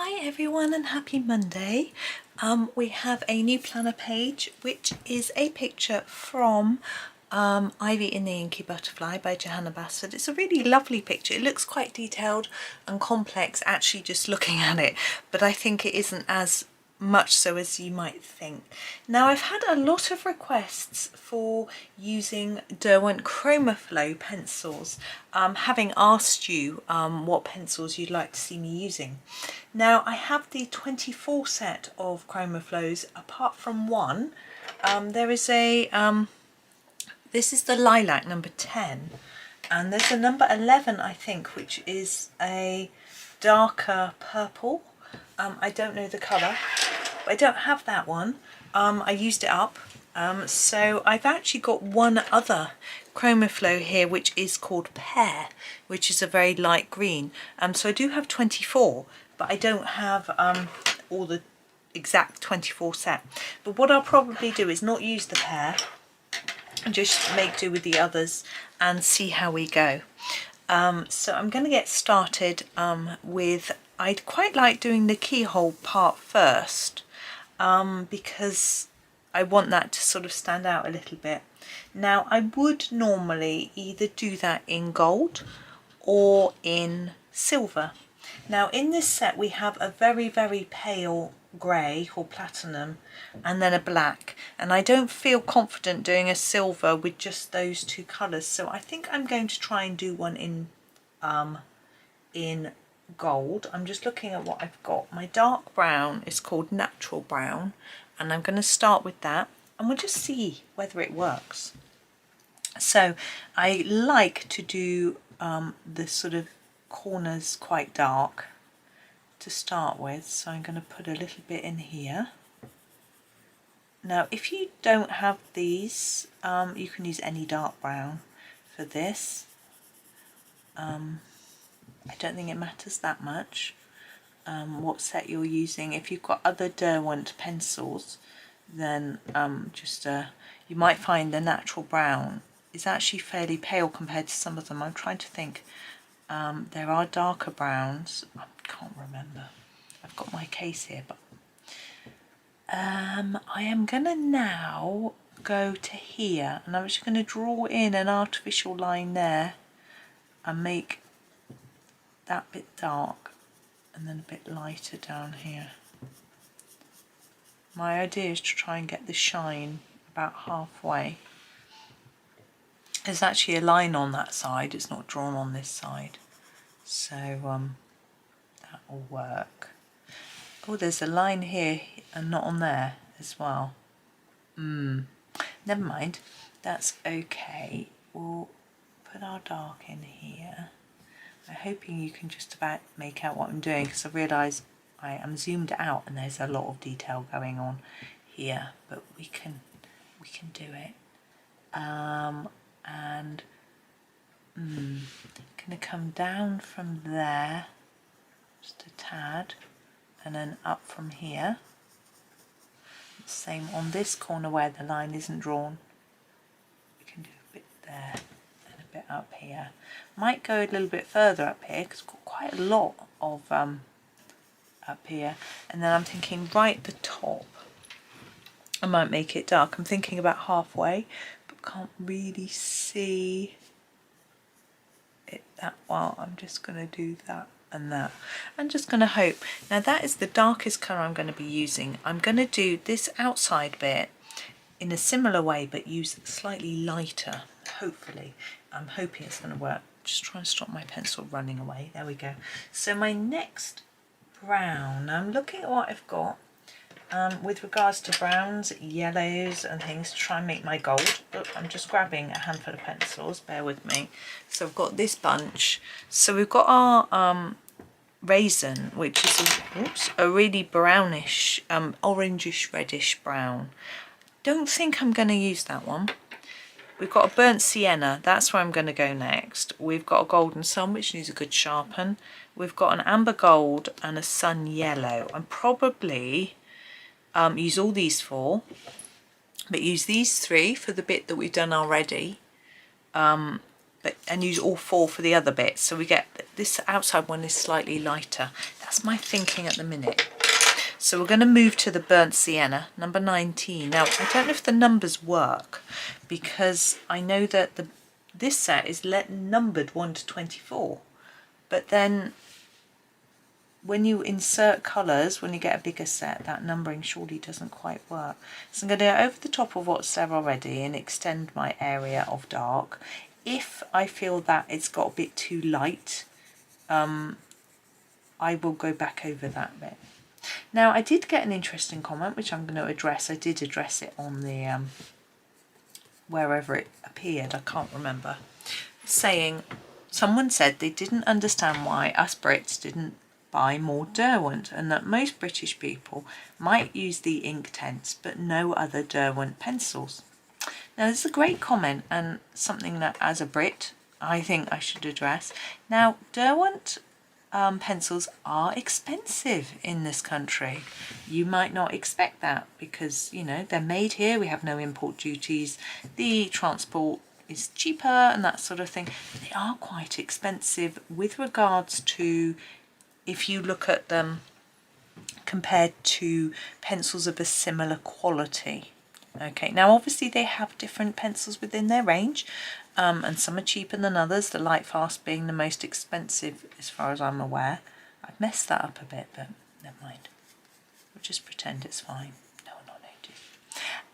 Hi everyone and happy Monday. We have a new planner page which is a picture from Ivy in the Inky Butterfly by Johanna Basford. It's a really lovely picture. It looks quite detailed and complex actually just looking at it, but I think it isn't as much so as you might think. Now I've had a lot of requests for using Derwent Chromaflow pencils, having asked you what pencils you'd like to see me using. Now I have the 24 set of Chromaflows apart from one. There is a, this is the lilac number 10, and there's a number 11 I think which is a darker purple. I don't know the colour. I don't have that one. I used it up. So I've actually got one other Chromaflow here which is called Pear, which is a very light green. So I do have 24, but I don't have all the exact 24 set. But what I'll probably do is not use the Pear and just make do with the others and see how we go. So I'm going to get started with, I'd quite like doing the Keyhole part first, because I want that to sort of stand out a little bit. Now I would normally either do that in gold or in silver. Now in this set we have a very pale grey or platinum and then a black, and I don't feel confident doing a silver with just those two colours, so I think I'm going to try and do one in gold. I'm just looking at what I've got. My dark brown is called Natural Brown, and I'm going to start with that and we'll just see whether it works. So I like to do the sort of corners quite dark to start with, so I'm going to put a little bit in here. Now if you don't have these, you can use any dark brown for this. I don't think it matters that much what set you're using. If you've got other Derwent pencils, then you might find the Natural Brown is actually fairly pale compared to some of them. I'm trying to think. There are darker browns. I can't remember. I've got my case here, but I am gonna now go to here, and I'm just going to draw in an artificial line there and make that bit dark and then a bit lighter down here. My idea is to try and get the shine about halfway. There's actually a line on that side, it's not drawn on this side, so that will work. Oh, there's a line here and not on there as well. Never mind, that's okay. We'll put our dark in here. I'm hoping you can just about make out what I'm doing, because I realise I am zoomed out and there's a lot of detail going on here, but we can do it. And gonna come down from there just a tad and then up from here. Same on this corner where the line isn't drawn. We can do a bit there and a bit up here. Might go a little bit further up here because it's got quite a lot of up here. And then I'm thinking right at the top I might make it dark. I'm thinking about halfway, but can't really see it that well. I'm just going to do that and that. I'm just going to hope. Now that is the darkest colour I'm going to be using. I'm going to do this outside bit in a similar way but use slightly lighter, hopefully. I'm hoping it's going to work. Just trying to stop my pencil running away. There we go. So my next brown, I'm looking at what I've got with regards to browns, yellows and things to try and make my gold. Look, I'm just grabbing a handful of pencils, bear with me. So I've got this bunch. So we've got our raisin, which is a really brownish, orangish reddish brown. Don't think I'm going to use that one. We've got a burnt sienna, that's where I'm going to go next. We've got a golden sun, which needs a good sharpen. We've got an amber gold and a sun yellow. I'm probably use all these four, but use these three for the bit that we've done already, and use all four for the other bit. So we get this outside one is slightly lighter. That's that's my thinking at the minute. So we're going to move to the burnt sienna, number 19. Now, I don't know if the numbers work because I know that this set is numbered 1 to 24. But then when you insert colours, when you get a bigger set, that numbering surely doesn't quite work. So I'm going to go over the top of what's there already and extend my area of dark. If I feel that it's got a bit too light, I will go back over that bit. Now, I did get an interesting comment, which I'm going to address. I did address it on the, wherever it appeared, I can't remember, saying, someone said they didn't understand why us Brits didn't buy more Derwent, and that most British people might use the Inktense, but no other Derwent pencils. Now, this is a great comment, and something that, as a Brit, I think I should address. Now, Derwent pencils are expensive in this country. You might not expect that because, you know, they're made here, we have no import duties, the transport is cheaper and that sort of thing. They are quite expensive with regards to, if you look at them compared to pencils of a similar quality. Okay, now obviously they have different pencils within their range, and some are cheaper than others, the Lightfast being the most expensive as far as I'm aware. I've messed that up a bit, but never mind. We'll just pretend it's fine. No one will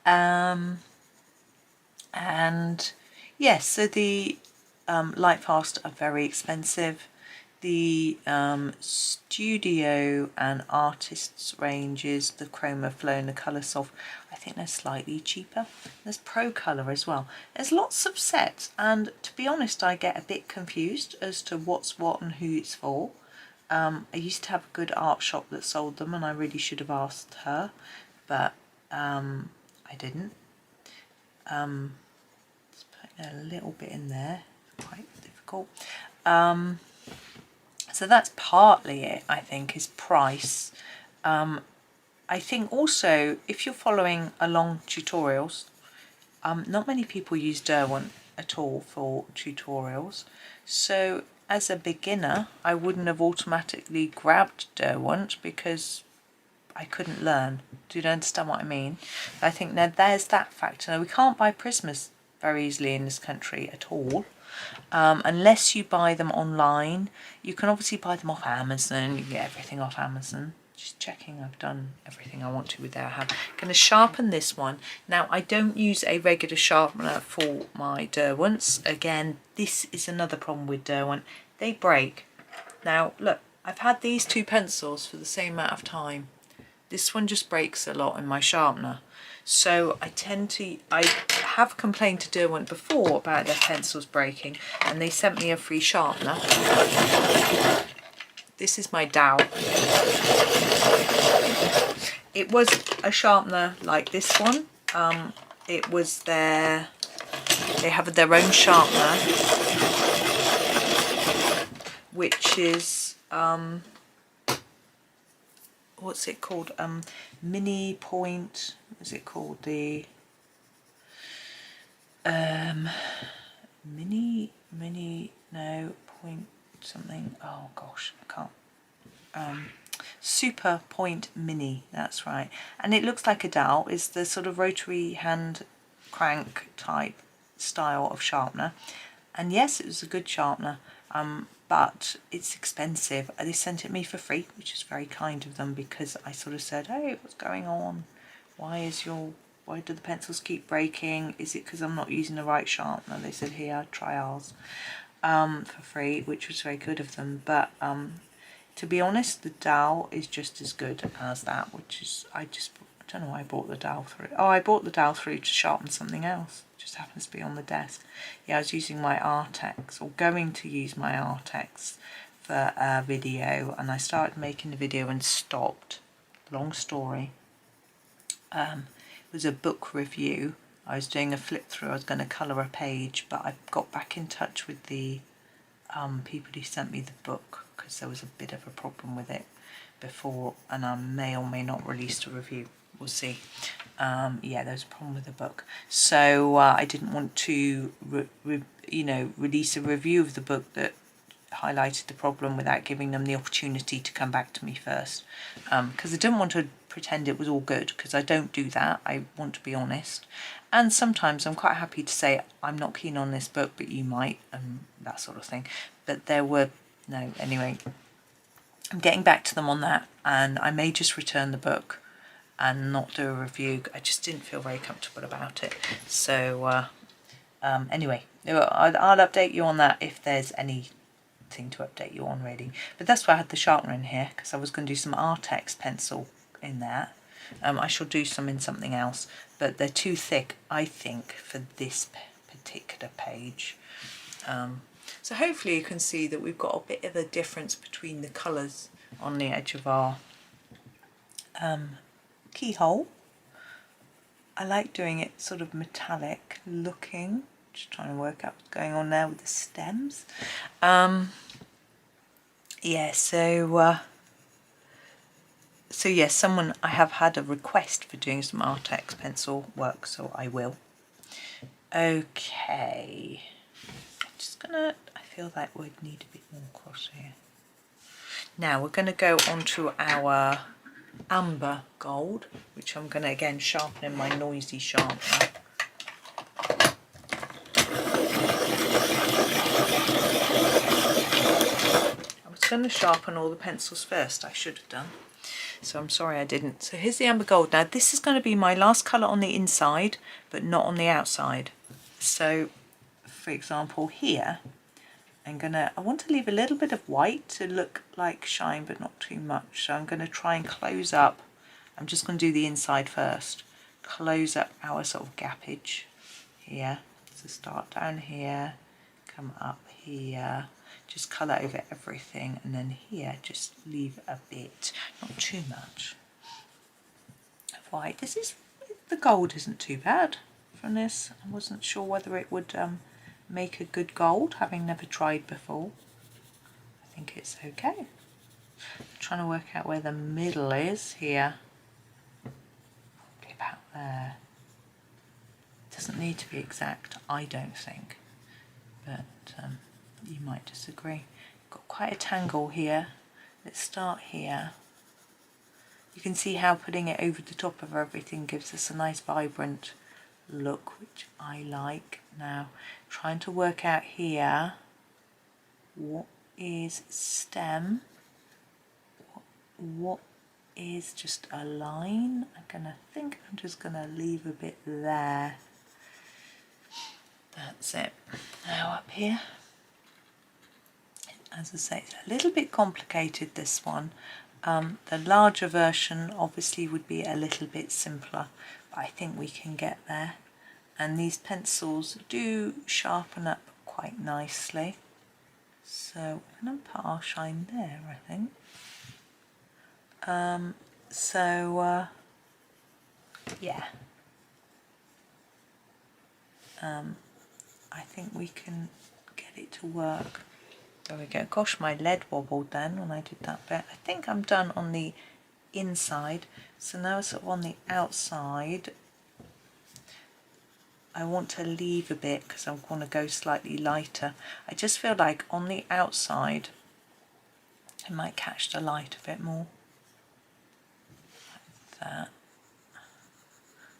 notice. And yes, so the Lightfast are very expensive. The Studio and Artists ranges, the Chromaflow and the Colour Soft, I think they're slightly cheaper. There's Pro Colour as well. There's lots of sets, and to be honest, I get a bit confused as to what's what and who it's for. I used to have a good art shop that sold them, and I really should have asked her, but I didn't. Just putting a little bit in there, quite difficult. So that's partly it, I think, is price. I think also, if you're following along tutorials, not many people use Derwent at all for tutorials. So as a beginner, I wouldn't have automatically grabbed Derwent because I couldn't learn. Do you understand what I mean? I think that there's that factor. Now, we can't buy Prismas very easily in this country at all. Unless you buy them online. You can obviously buy them off Amazon, you can get everything off Amazon. Just checking I've done everything I want to with there. I'm going to sharpen this one. Now, I don't use a regular sharpener for my Derwents. Again, this is another problem with Derwent. They break. Now, look, I've had these two pencils for the same amount of time. This one just breaks a lot in my sharpener. So I have complained to Derwent before about their pencils breaking, and they sent me a free sharpener. This is my dowel. It was a sharpener like this one. It was they have their own sharpener, which is what's it called? Mini point. What's it called? The point something. Oh gosh, I can't. Super Point Mini. That's right. And it looks like a dowel. It's the sort of rotary hand crank type style of sharpener. And yes, it was a good sharpener. But it's expensive. They sent it me for free, which is very kind of them, because I sort of said, hey, what's going on? Why do the pencils keep breaking? Is it because I'm not using the right sharpener? They said, here, try ours, for free, which was very good of them. But to be honest, the dowel is just as good as that, which is, I don't know why I bought the dowel through. Oh, I bought the dowel through to sharpen something else. Just happens to be on the desk. Yeah, I was using my Artex, or going to use my Artex for a video, and I started making the video and stopped. Long story. It was a book review. I was doing a flip through. I was going to colour a page, but I got back in touch with the people who sent me the book, because there was a bit of a problem with it before, and I may or may not release a review. We'll see. Yeah, there's a problem with the book, so I didn't want to release a review of the book that highlighted the problem without giving them the opportunity to come back to me first, because I didn't want to pretend it was all good, because I don't do that. I want to be honest, and sometimes I'm quite happy to say I'm not keen on this book but you might, and that sort of thing. But there were no, anyway, I'm getting back to them on that, and I may just return the book and not do a review. I just didn't feel very comfortable about it. So anyway, I'll update you on that if there's anything to update you on, really. But that's why I had the sharpener in here, because I was going to do some Artex pencil in there. I shall do some in something else, but they're too thick, I think, for this particular page. So hopefully you can see that we've got a bit of a difference between the colours on the edge of our keyhole. I like doing it sort of metallic looking, just trying to work out what's going on there with the stems. Yeah, so yes, I have had a request for doing some Artex pencil work, so I will. Okay, I feel like we'd need a bit more across here. Now we're going to go on to our amber gold, which I'm going to again sharpen in my noisy sharpener. I was going to sharpen all the pencils first, I should have done, so I'm sorry I didn't. So here's the amber gold. Now this is going to be my last colour on the inside but not on the outside. So for example here, I want to leave a little bit of white to look like shine but not too much. So I'm going to try and close up. I'm just going to do the inside first. Close up our sort of gappage here. So start down here, come up here, just colour over everything, and then here just leave a bit, not too much, of white. The gold isn't too bad from this. I wasn't sure whether it would make a good gold, having never tried before. I think it's okay. I'm trying to work out where the middle is here. Probably about there. It doesn't need to be exact, I don't think, but you might disagree. Got quite a tangle here. Let's start here. You can see how putting it over the top of everything gives us a nice vibrant look, which I like. Now trying to work out here what is stem, what is just a line. I'm just gonna leave a bit there. That's it. Now up here, as I say, it's a little bit complicated, this one. The larger version obviously would be a little bit simpler, but I think we can get there. And these pencils do sharpen up quite nicely. So I'm going to put our shine there, I think. Yeah. I think we can get it to work. There we go. Gosh, my lead wobbled then when I did that bit. I think I'm done on the inside. So now sort of on the outside, I want to leave a bit because I want to go slightly lighter. I just feel like on the outside it might catch the light a bit more. Like that.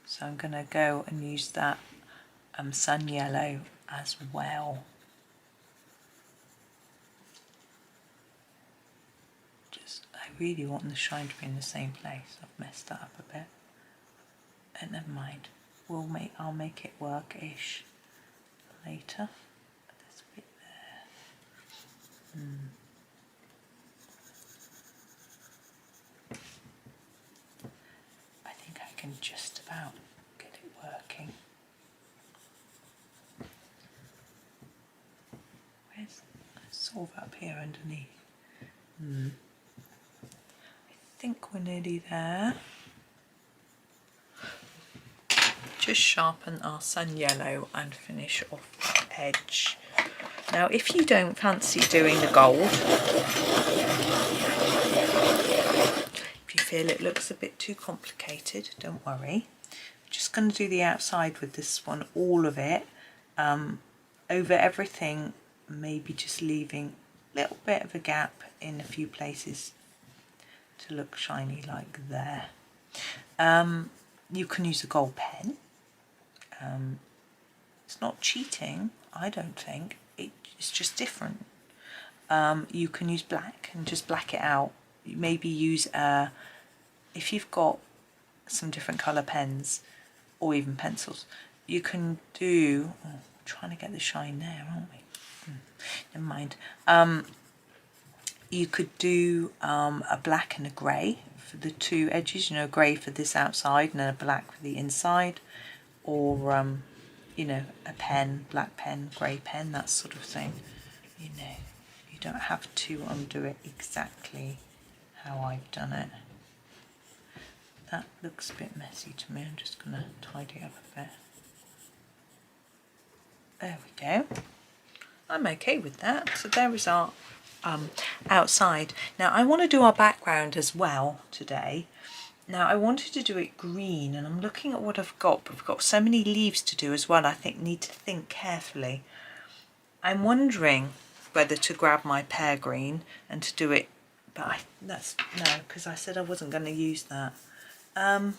So I'm going to go and use that sun yellow as well. I really want the shine to be in the same place. I've messed that up a bit. And never mind. I'll make it work-ish later. There's a bit there. I think I can just about get it working. Where's sort of up here underneath? I think we're nearly there. Just sharpen our sun yellow and finish off the edge. Now if you don't fancy doing the gold, if you feel it looks a bit too complicated, don't worry. I'm just going to do the outside with this one, all of it, over everything, maybe just leaving little bit of a gap in a few places to look shiny like there. You can use a gold pen. It's not cheating, I don't think. It's just different. You can use black and just black it out. You maybe use if you've got some different colour pens or even pencils, you can do, oh, we're trying to get the shine there, aren't we? Never mind. You could do a black and a grey for the two edges, you know, grey for this outside and then a black for the inside, or you know, a pen, black pen, grey pen, that sort of thing. You know, you don't have to undo it exactly how I've done it. That looks a bit messy to me. I'm just going to tidy up a bit. There we go. I'm okay with that. So there is our outside. Now I want to do our background as well today. Now I wanted to do it green, and I'm looking at what I've got, but I've got so many leaves to do as well. I need to think carefully. I'm wondering whether to grab my pear green and to do it, but that's no, because I said I wasn't going to use that. I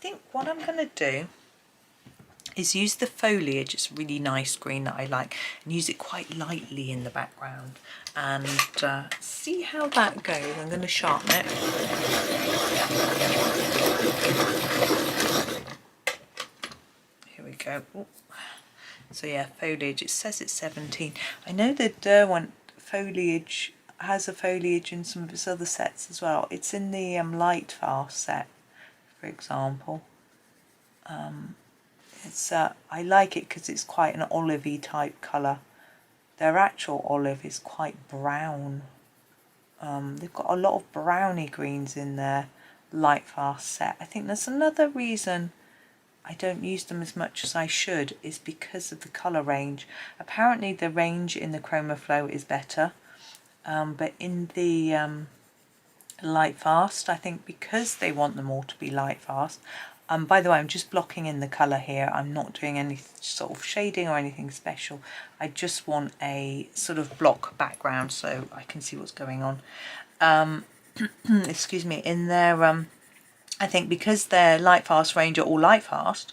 think what I'm going to do is use the foliage. It's a really nice green that I like, and use it quite lightly in the background and see how that goes. I'm going to sharpen it. Here we go. Ooh. So yeah, foliage, it says it's 17. I know that Derwent foliage has a foliage in some of its other sets as well. It's in the light fast set, for example. It's I like it because it's quite an olivey type colour. Their actual olive is quite brown. They've got a lot of browny greens in their light fast set. I think that's another reason I don't use them as much as I should, is because of the colour range. Apparently the range in the Chromaflow is better, but in the light fast, I think because they want them all to be light fast. By the way, I'm just blocking in the colour here. I'm not doing any sort of shading or anything special. I just want a sort of block background so I can see what's going on. Excuse me. In their, I think because their light fast range are all light fast,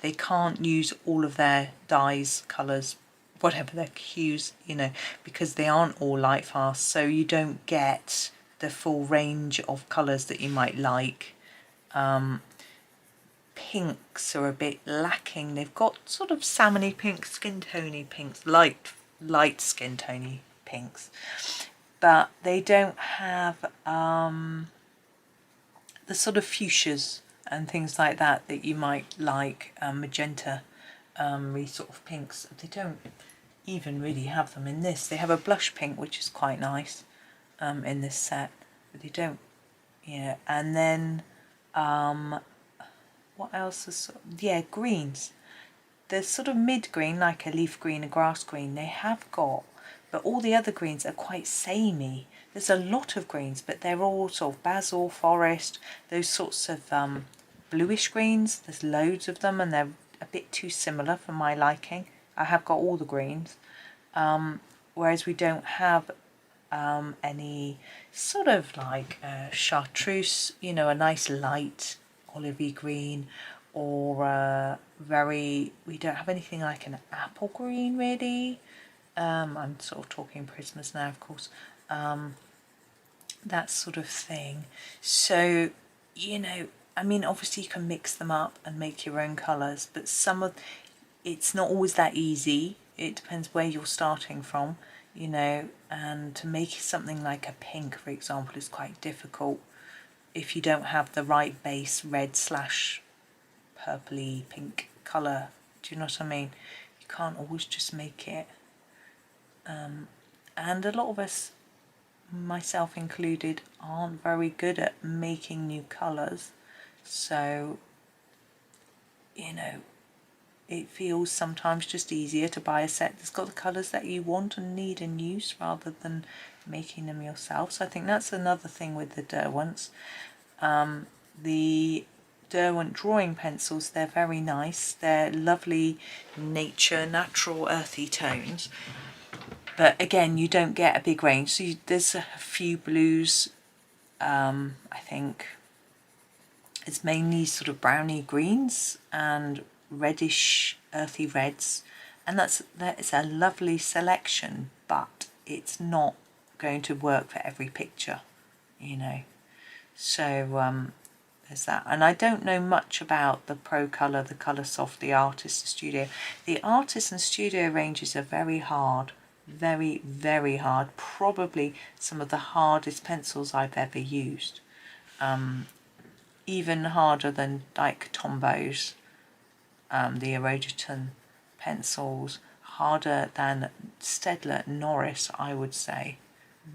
they can't use all of their dyes, colours, whatever their hues, you know, because they aren't all light fast. So you don't get the full range of colours that you might like. Pinks are a bit lacking. They've got sort of salmony pinks, skin tony pinks, light skin tony pinks, but they don't have the sort of fuchsias and things like that that you might like, magenta, sort of pinks. They don't even really have them in this. They have a blush pink, which is quite nice in this set, but they don't, yeah. And then what else is, yeah, greens. There's sort of mid green, like a leaf green, a grass green, they have got, but all the other greens are quite samey. There's a lot of greens, but they're all sort of basil, forest, those sorts of bluish greens. There's loads of them, and they're a bit too similar for my liking. I have got all the greens, whereas we don't have any sort of like chartreuse, you know, a nice light olivey green, or we don't have anything like an apple green really. I'm sort of talking Christmas now, of course, that sort of thing. So, you know, I mean, obviously you can mix them up and make your own colours, but it's not always that easy. It depends where you're starting from, you know, and to make something like a pink, for example, is quite difficult if you don't have the right base red / purpley pink colour. Do you know what I mean? You can't always just make it. And a lot of us, myself included, aren't very good at making new colours. So, you know, it feels sometimes just easier to buy a set that's got the colours that you want and need and use, rather than making them yourself. So I think that's another thing with the Derwents. The Derwent drawing pencils, they're very nice. They're lovely natural earthy tones. but again, you don't get a big range. So there's a few blues. I think it's mainly sort of browny greens and reddish earthy reds, and that is a lovely selection, but it's not going to work for every picture, you know. So there's that. And I don't know much about the Pro Colour, the Coloursoft, the Artist and Studio. The Artist and Studio ranges are very hard, very, very hard. Probably some of the hardest pencils I've ever used. Even harder than like Tombows, the Eroditon pencils, harder than Staedtler Norris, I would say.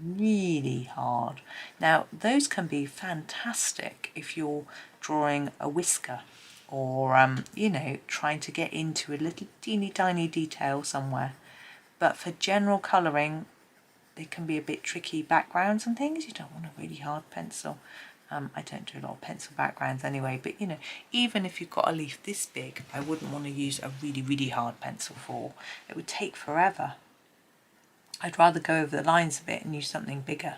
Really hard. Now those can be fantastic if you're drawing a whisker or you know, trying to get into a little teeny tiny detail somewhere, but for general colouring they can be a bit tricky. Backgrounds and things, you don't want a really hard pencil. I don't do a lot of pencil backgrounds anyway, but you know, even if you've got a leaf this big, I wouldn't want to use a really, really hard pencil for. It would take forever. I'd rather go over the lines a bit and use something bigger.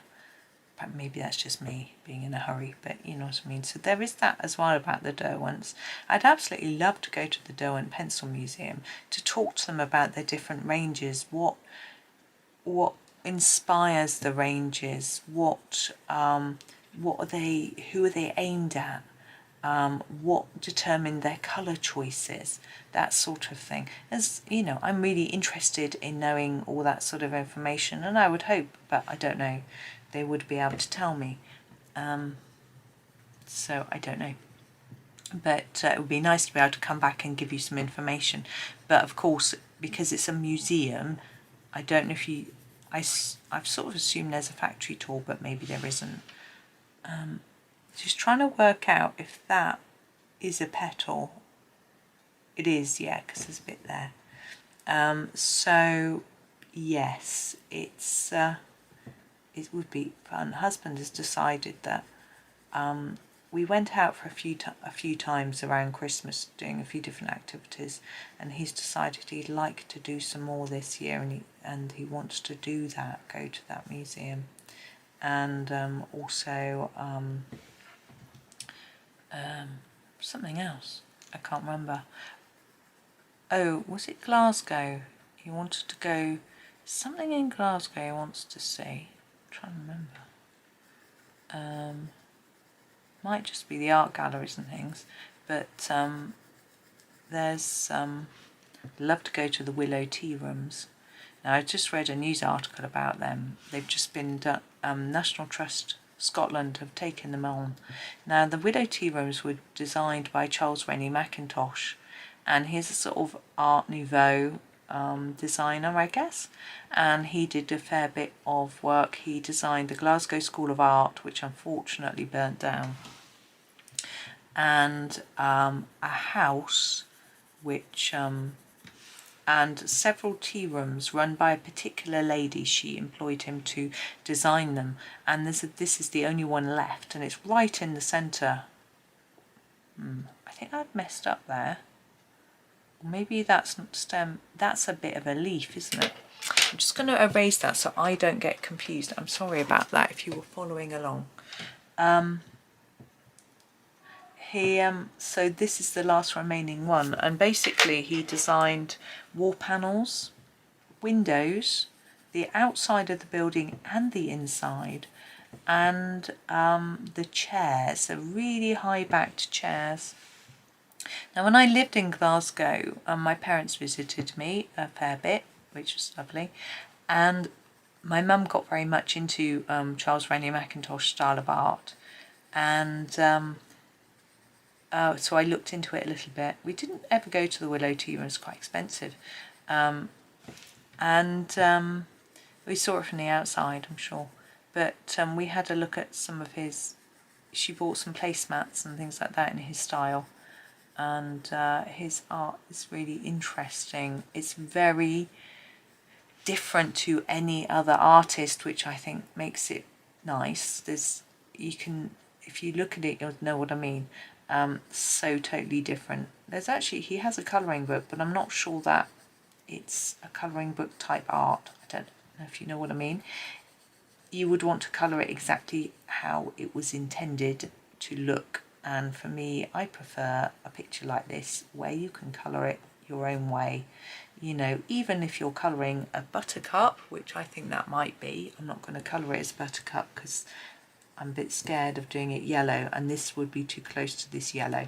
But maybe that's just me being in a hurry, but you know what I mean. So there is that as well about the Derwents. I'd absolutely love to go to the Derwent Pencil Museum to talk to them about their different ranges, what inspires the ranges, what are they, who are they aimed at, what determined their colour choices, that sort of thing. As you know, I'm really interested in knowing all that sort of information, and I would hope, but I don't know, they would be able to tell me. So I don't know. But it would be nice to be able to come back and give you some information. But of course, because it's a museum, I don't know if you... I've sort of assumed there's a factory tour, but maybe there isn't. Just trying to work out if that is a petal. It is, yeah, because there's a bit there. So yes, it's it would be fun. Husband has decided that we went out for a few times around Christmas doing a few different activities, and he's decided he'd like to do some more this year, and he wants to do that, go to that museum, and also something else, I can't remember. Oh, was it Glasgow? He wanted to go, something in Glasgow he wants to see. I'm trying to remember. Might just be the art galleries and things, but there's love to go to the Willow Tea Rooms. Now I just read a news article about them. They've just been done, National Trust Scotland have taken them on. Now the Willow Tea Rooms were designed by Charles Rennie Mackintosh, and he's a sort of Art Nouveau designer, I guess, and he did a fair bit of work. He designed the Glasgow School of Art, which unfortunately burnt down, and a house which and several tea rooms run by a particular lady. She employed him to design them, and this is the only one left, and it's right in the centre. I think I've messed up there. Maybe that's not stem, that's a bit of a leaf, isn't it? I'm just going to erase that so I don't get confused. I'm sorry about that if you were following along. So this is the last remaining one, and basically he designed wall panels, windows, the outside of the building and the inside, and the chairs, the really high-backed chairs. Now when I lived in Glasgow, my parents visited me a fair bit, which was lovely, and my mum got very much into Charles Rennie Mackintosh style of art, and so I looked into it a little bit. We didn't ever go to the Willow Tea Room, it was quite expensive, and we saw it from the outside, I'm sure, but we had a look at some of his, she bought some placemats and things like that in his style, and his art is really interesting. It's very different to any other artist, which I think makes it nice. You can, if you look at it, you'll know what I mean. So totally different. There's actually, he has a colouring book, but I'm not sure that it's a colouring book type art. if you know what I mean. You would want to colour it exactly how it was intended to look, and for me, I prefer a picture like this where you can colour it your own way. You know, even if you're colouring a buttercup, which I think that might be, I'm not going to colour it as buttercup because I'm a bit scared of doing it yellow, and this would be too close to this yellow.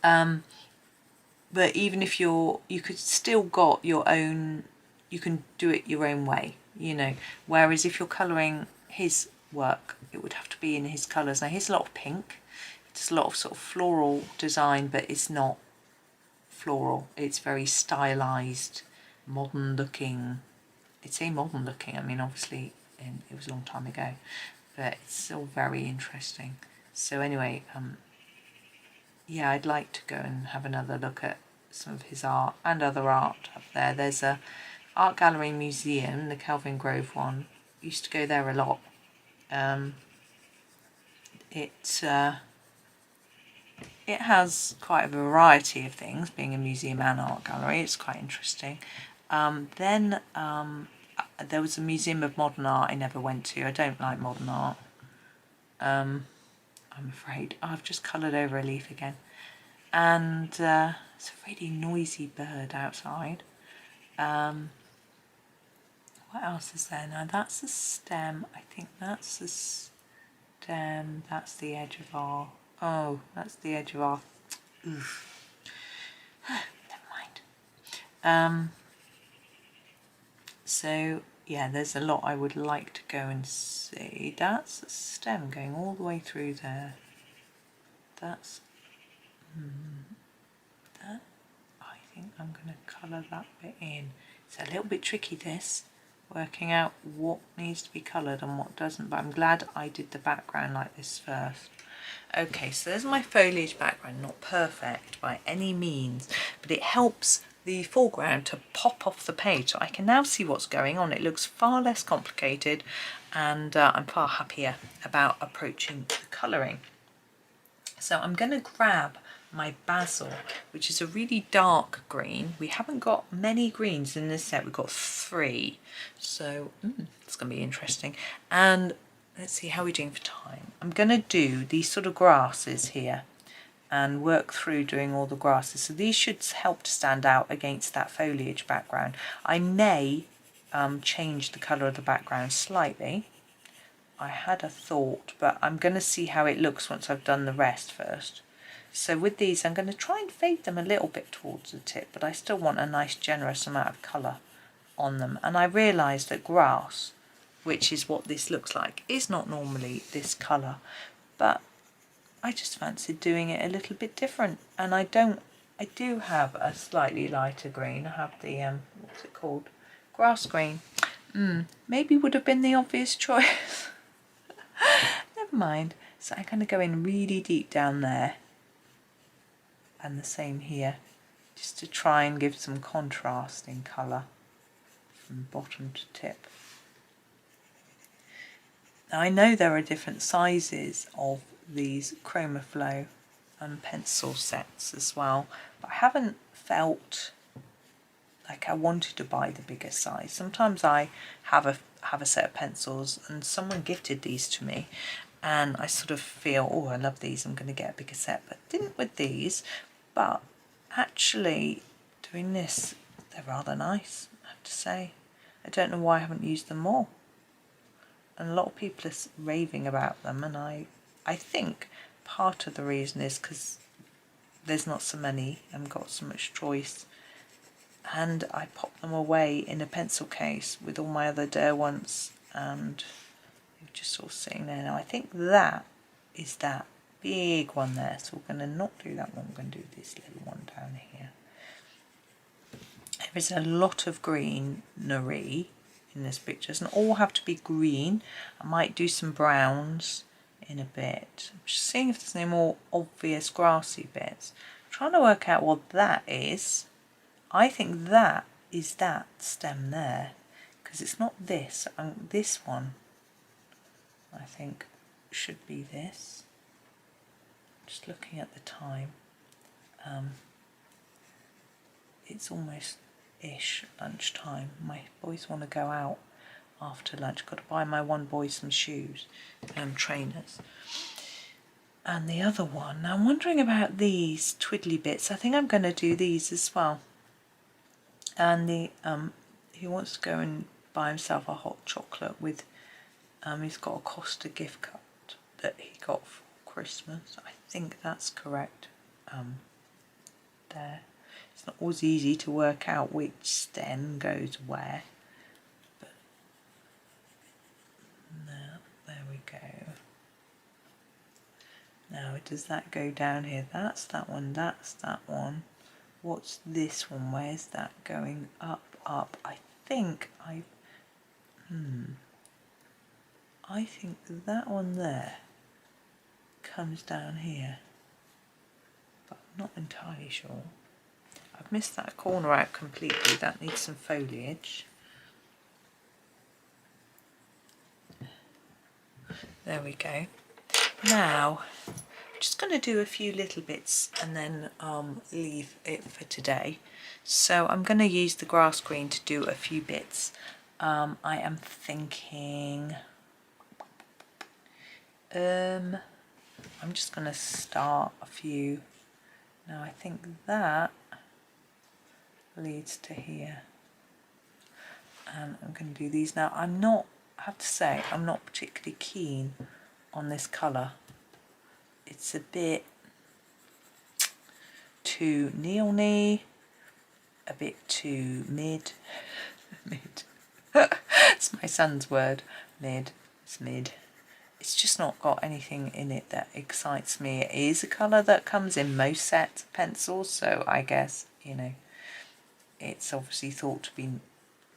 But even if you could still got your own, you can do it your own way, you know. Whereas if you're colouring his work, it would have to be in his colours. Now here's a lot of pink. It's a lot of sort of floral design, but it's not floral. It's very stylised, modern looking. It's a modern looking. I mean, obviously, it was a long time ago, but it's still very interesting. So anyway, yeah, I'd like to go and have another look at some of his art and other art up there. There's a art gallery museum, the Kelvin Grove one. Used to go there a lot. It has quite a variety of things, being a museum and art gallery. It's quite interesting. Then there was a museum of modern art I never went to. I don't like modern art. I'm afraid. Oh, I've just coloured over a leaf again. And it's a really noisy bird outside. What else is there now? That's the stem. I think that's the stem. That's the edge of our... Oh, that's the edge of our... Oof. Never mind. So, yeah, there's a lot I would like to go and see. That's the stem going all the way through there. That's... that. I think I'm going to colour that bit in. It's a little bit tricky, this, working out what needs to be coloured and what doesn't, but I'm glad I did the background like this first. Okay, so there's my foliage background, not perfect by any means, but it helps the foreground to pop off the page, so I can now see what's going on. It looks far less complicated, and I'm far happier about approaching the colouring. So I'm going to grab my basil, which is a really dark green. We haven't got many greens in this set, we've got 3, so it's going to be interesting. And let's see how we're doing for time. I'm going to do these sort of grasses here and work through doing all the grasses, so these should help to stand out against that foliage background. I may change the colour of the background slightly. I had a thought, but I'm going to see how it looks once I've done the rest first. So with these, I'm going to try and fade them a little bit towards the tip, but I still want a nice generous amount of colour on them. And I realised that grass, which is what this looks like, is not normally this colour, but I just fancied doing it a little bit different. And I do have a slightly lighter green. I have the, what's it called? Grass green. Maybe would have been the obvious choice. Never mind. So I'm going to go in really deep down there, and the same here, just to try and give some contrast in colour from bottom to tip. Now I know there are different sizes of these Chromaflow and pencil sets as well, but I haven't felt like I wanted to buy the bigger size. Sometimes I have a set of pencils and someone gifted these to me, and I sort of feel, oh, I love these, I'm going to get a bigger set, but didn't with these. But actually doing this, they're rather nice, I have to say. I don't know why I haven't used them more, and a lot of people are raving about them, and I think part of the reason is because there's not so many and got so much choice, and I pop them away in a pencil case with all my other Derwents, and they're just sort of sitting there. Now I think that is that big one there, so we're going to not do that one, we're going to do this little one down here. There is a lot of greenery in this picture. It doesn't all have to be green. I might do some browns in a bit. I'm just seeing if there's any more obvious grassy bits. I'm trying to work out what that is. I think that is that stem there, because it's not this. This one, I think, should be this. Just looking at the time, it's almost ish lunchtime. My boys want to go out after lunch. Got to buy my one boy some shoes, trainers. And the other one, now I'm wondering about these twiddly bits. I think I'm going to do these as well. And the he wants to go and buy himself a hot chocolate with, he's got a Costa gift card that he got for Christmas. I think that's correct. There. It's not always easy to work out which stem goes where. But now, there we go. Now, does that go down here? That's that one, that's that one. What's this one? Where's that going? Up, up. I think that one there comes down here. But I'm not entirely sure. I've missed that corner out completely. That needs some foliage. There we go. Now, I'm just going to do a few little bits and then leave it for today. So I'm going to use the grass green to do a few bits. I am thinking, I'm just going to start a few. Now I think that leads to here. And I'm going to do these now. I have to say, I'm not particularly keen on this colour. It's a bit too neon-y, a bit too mid. It's my son's word, mid. It's mid. It's just not got anything in it that excites me. It is a colour that comes in most sets of pencils, so I guess, you know, it's obviously thought to be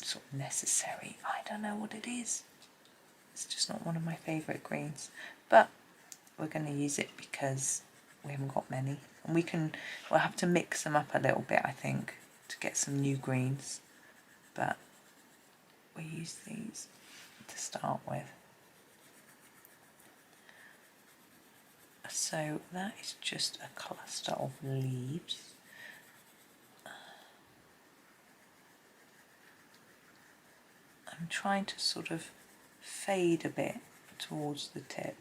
sort of necessary. I don't know what it is. It's just not one of my favourite greens, but we're going to use it because we haven't got many, and we'll have to mix them up a little bit, I think, to get some new greens, but we use these to start with. So that is just a cluster of leaves. I'm trying to sort of fade a bit towards the tip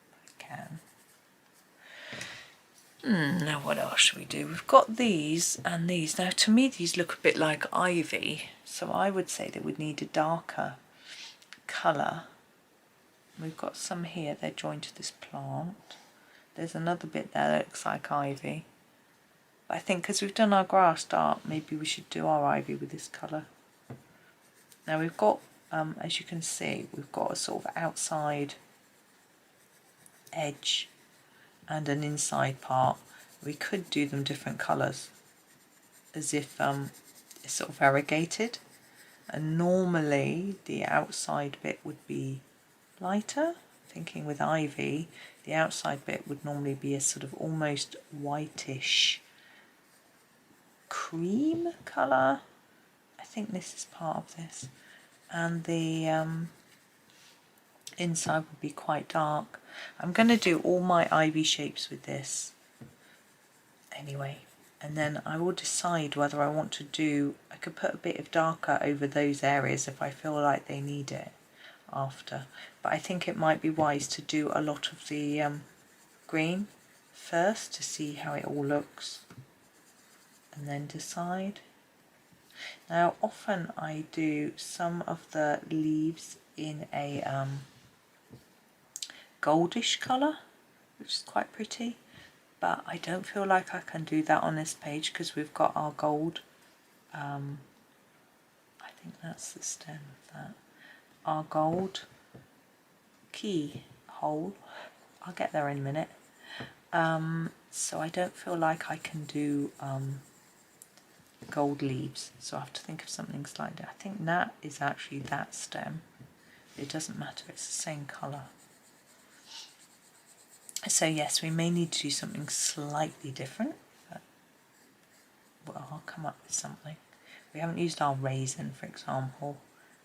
if I can. Now what else should we do? We've got these and these. Now to me these look a bit like ivy, so I would say that we'd need a darker colour. We've got some here, they're joined to this plant. There's another bit there that looks like ivy. But I think because we've done our grass dark, maybe we should do our ivy with this colour. Now we've got, as you can see, we've got a sort of outside edge and an inside part. We could do them different colours, as if it's sort of variegated. And normally the outside bit would be lighter. Thinking with ivy, the outside bit would normally be a sort of almost whitish cream colour. I think this is part of this. And the inside would be quite dark. I'm going to do all my ivy shapes with this anyway, and then I will decide whether I want to do, I could put a bit of darker over those areas if I feel like they need it after, but I think it might be wise to do a lot of the green first to see how it all looks and then decide. Now often I do some of the leaves in a goldish colour, which is quite pretty, but I don't feel like I can do that on this page because we've got our gold. I think that's the stem of that. Our gold keyhole. I'll get there in a minute. So I don't feel like I can do gold leaves, so I have to think of something slightly. I think that is actually that stem. It doesn't matter, it's the same colour. So yes, we may need to do something slightly different, but well, I'll come up with something. We haven't used our raisin, for example,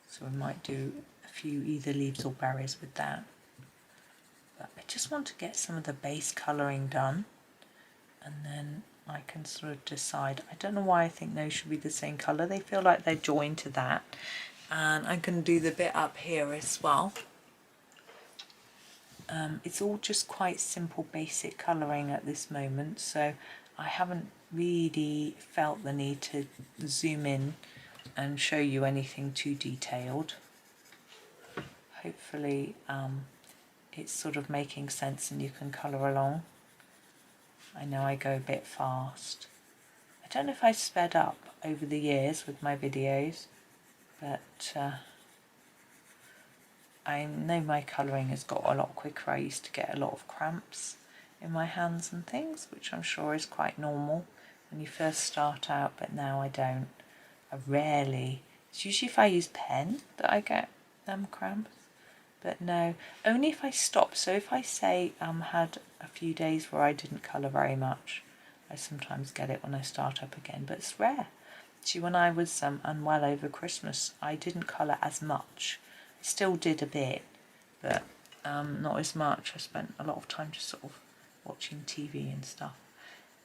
so we might do a few either leaves or berries with that. But I just want to get some of the base colouring done, and then I can sort of decide. I don't know why I think those should be the same colour. They feel like they're joined to that. And I'm going to do the bit up here as well. It's all just quite simple basic colouring at this moment, so I haven't really felt the need to zoom in and show you anything too detailed. Hopefully it's sort of making sense and you can colour along. I know I go a bit fast. I don't know if I sped up over the years with my videos, but I know my colouring has got a lot quicker. I used to get a lot of cramps in my hands and things, which I'm sure is quite normal when you first start out, but now I don't. I rarely, it's usually if I use pen that I get cramps, but no, only if I stop. So if I say had a few days where I didn't colour very much, I sometimes get it when I start up again, but it's rare. See, when I was unwell over Christmas, I didn't colour as much. I still did a bit, but not as much. I spent a lot of time just sort of watching TV and stuff,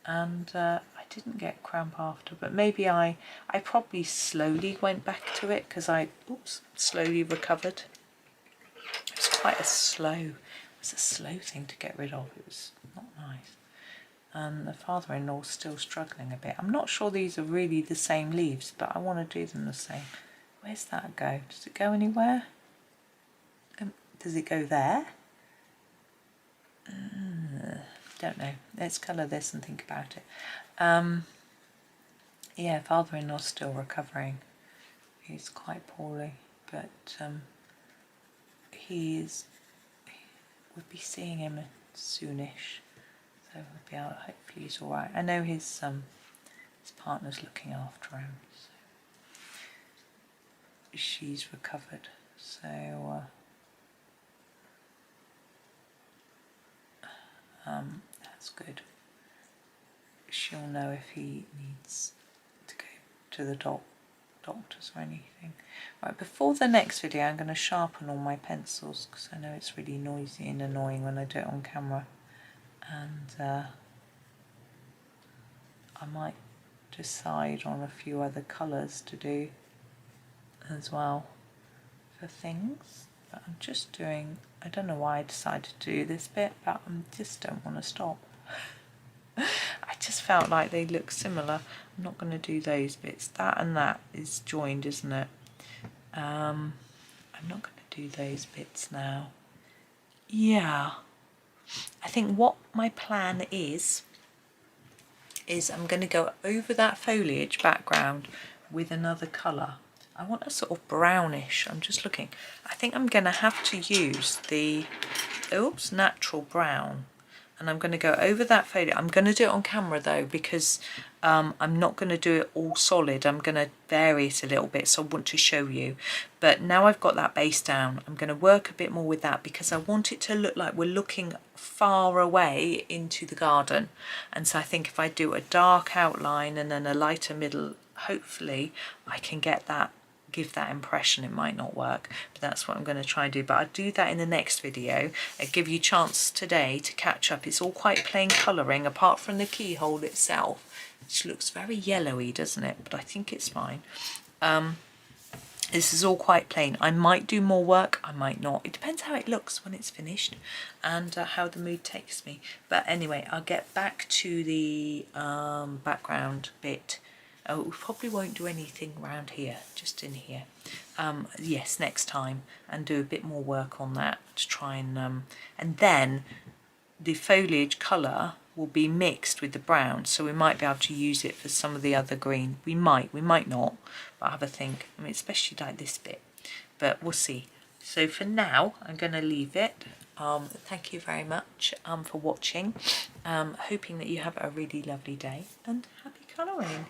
and I didn't get cramp after, but maybe I probably slowly went back to it because I slowly recovered. It was quite a slow thing to get rid of. It was not nice. And the father-in-law's still struggling a bit. I'm not sure these are really the same leaves, but I want to do them the same. Where's that go? Does it go anywhere? Does it go there? Don't know. Let's colour this and think about it. Yeah, father-in-law's still recovering. He's quite poorly, but we'll be seeing him soonish, so we'll be able. Hopefully he's all right. I know his partner's looking after him, so she's recovered. So that's good. She'll know if he needs to go to the doctors or anything. Right, before the next video I'm going to sharpen all my pencils because I know it's really noisy and annoying when I do it on camera, and I might decide on a few other colours to do as well for things, but I'm just doing, I don't know why I decided to do this bit, but I just don't want to stop. I just felt like they look similar. I'm not going to do those bits. That and that is joined, isn't it? I'm not going to do those bits now. Yeah, I think what my plan is I'm going to go over that foliage background with another colour. I want a sort of brownish. I'm just looking. I think I'm going to have to use the natural brown, and I'm going to go over that foliage. I'm going to do it on camera though, because I'm not going to do it all solid. I'm going to vary it a little bit, so I want to show you. But now I've got that base down, I'm going to work a bit more with that because I want it to look like we're looking far away into the garden. And so I think if I do a dark outline and then a lighter middle, hopefully I can get that, give that impression. It might not work, but that's what I'm going to try and do. But I'll do that in the next video. I'll give you a chance today to catch up. It's all quite plain colouring apart from the keyhole itself, which looks very yellowy, doesn't it? But I think it's fine. This is all quite plain. I might do more work, I might not. It depends how it looks when it's finished and how the mood takes me. But anyway, I'll get back to the background bit. Oh, we probably won't do anything around here, just in here. Yes, next time, and do a bit more work on that to try and then the foliage colour will be mixed with the brown, so we might be able to use it for some of the other green. We might not, but I'll have a think. I mean, especially like this bit, but we'll see. So for now, I'm going to leave it. Thank you very much for watching. Hoping that you have a really lovely day and happy colouring.